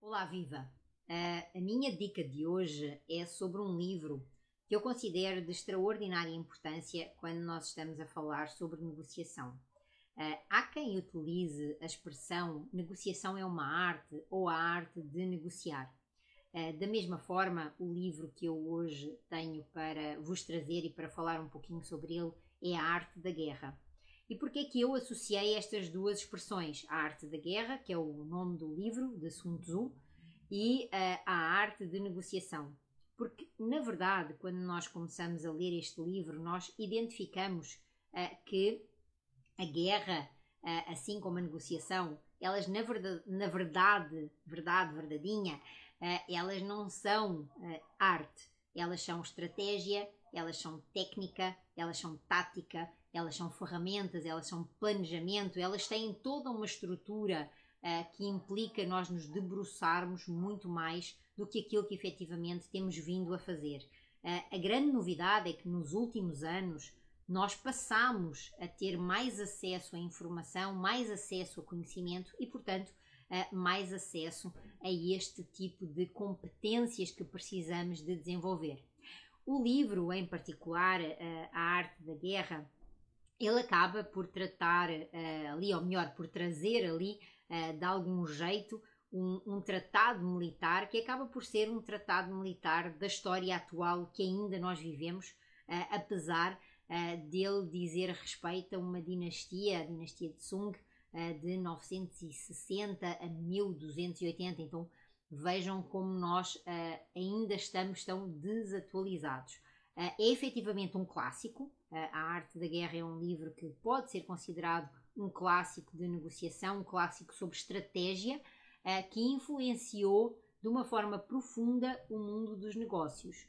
Olá, viva! A minha dica de hoje é sobre um livro que eu considero de extraordinária importância quando nós estamos a falar sobre negociação. Há quem utilize a expressão negociação é uma arte ou a arte de negociar. Da mesma forma, o livro que eu hoje tenho para vos trazer e para falar um pouquinho sobre ele é A Arte da Guerra. E porquê é que eu associei estas duas expressões? A Arte da Guerra, que é o nome do livro de Sun Tzu, e a Arte de Negociação. Porque, na verdade, quando nós começamos a ler este livro, nós identificamos que a guerra, assim como a negociação, elas verdadeinha, elas não são arte, elas são estratégia, elas são técnica, elas são tática, elas são ferramentas, elas são planejamento, elas têm toda uma estrutura que implica nós nos debruçarmos muito mais do que aquilo que efetivamente temos vindo a fazer. A grande novidade é que nos últimos anos nós passamos a ter mais acesso à informação, mais acesso a conhecimento e, portanto, mais acesso a este tipo de competências que precisamos de desenvolver. O livro, em particular, A Arte da Guerra, ele acaba por tratar ali, ou melhor, por trazer ali, de algum jeito, um tratado militar que acaba por ser um tratado militar da história atual que ainda nós vivemos, apesar dele dizer respeito a uma dinastia, a dinastia de Sung, de 960 a 1280. Então vejam como nós ainda estamos tão desatualizados. É efetivamente um clássico. A Arte da Guerra é um livro que pode ser considerado um clássico de negociação, um clássico sobre estratégia, que influenciou de uma forma profunda o mundo dos negócios.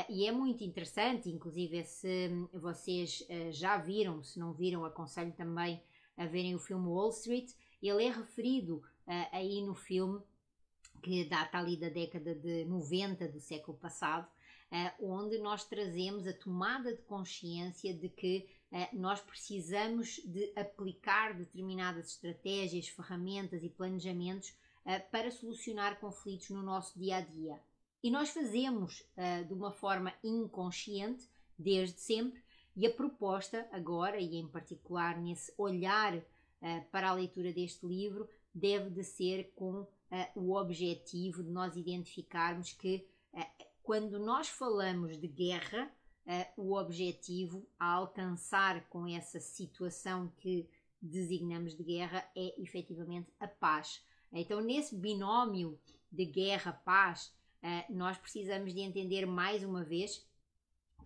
E é muito interessante, inclusive se vocês já viram, se não viram, aconselho também a verem o filme Wall Street. Ele é referido aí no filme, que data ali da década de 90 do século passado, onde nós trazemos a tomada de consciência de que nós precisamos de aplicar determinadas estratégias, ferramentas e planejamentos para solucionar conflitos no nosso dia a dia. E nós fazemos de uma forma inconsciente desde sempre, e a proposta agora, e em particular nesse olhar para a leitura deste livro, deve de ser com o objetivo de nós identificarmos que quando nós falamos de guerra, o objetivo a alcançar com essa situação que designamos de guerra é efetivamente a paz. Então, nesse binómio de guerra-paz, nós precisamos de entender mais uma vez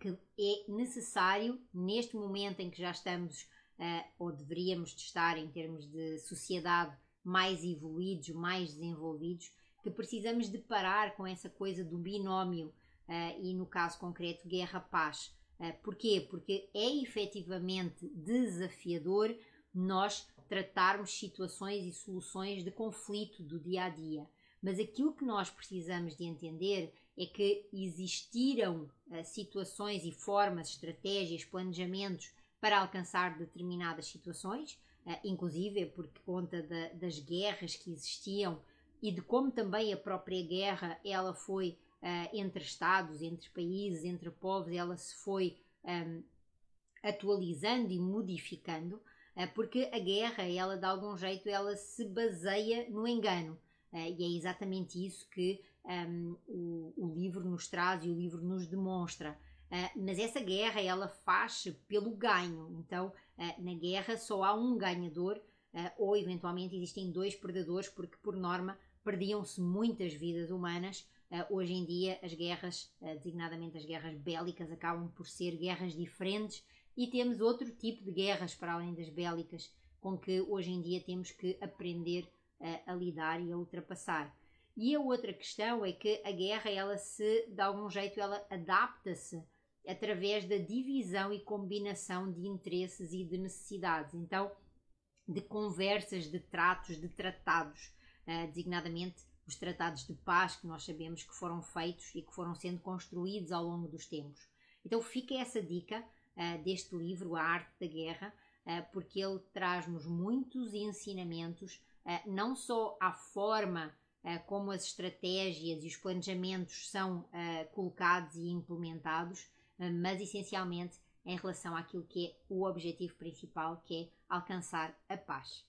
que é necessário, neste momento em que já estamos, ou deveríamos de estar em termos de sociedade, mais evoluídos, mais desenvolvidos, que precisamos de parar com essa coisa do binómio e, no caso concreto, guerra-paz. Porquê? Porque é efetivamente desafiador nós tratarmos situações e soluções de conflito do dia a dia. Mas aquilo que nós precisamos de entender é que existiram situações e formas, estratégias, planejamentos para alcançar determinadas situações, inclusive por conta das guerras que existiam e de como também a própria guerra ela foi entre Estados, entre países, entre povos, ela se foi atualizando e modificando, porque a guerra, ela de algum jeito, ela se baseia no engano. E é exatamente isso que o livro nos traz e o livro nos demonstra. Mas essa guerra, ela faz pelo ganho. Então, na guerra só há um ganhador, ou eventualmente existem dois perdedores, porque por norma perdiam-se muitas vidas humanas. Hoje em dia as guerras, designadamente as guerras bélicas, acabam por ser guerras diferentes e temos outro tipo de guerras para além das bélicas, com que hoje em dia temos que aprender a lidar e a ultrapassar. E a outra questão é que a guerra, ela se, de algum jeito, ela adapta-se através da divisão e combinação de interesses e de necessidades. Então, de conversas, de tratos, de tratados, designadamente os tratados de paz que nós sabemos que foram feitos e que foram sendo construídos ao longo dos tempos. Então fica essa dica deste livro, A Arte da Guerra, porque ele traz-nos muitos ensinamentos, não só à forma como as estratégias e os planejamentos são colocados e implementados, mas essencialmente em relação àquilo que é o objetivo principal, que é alcançar a paz.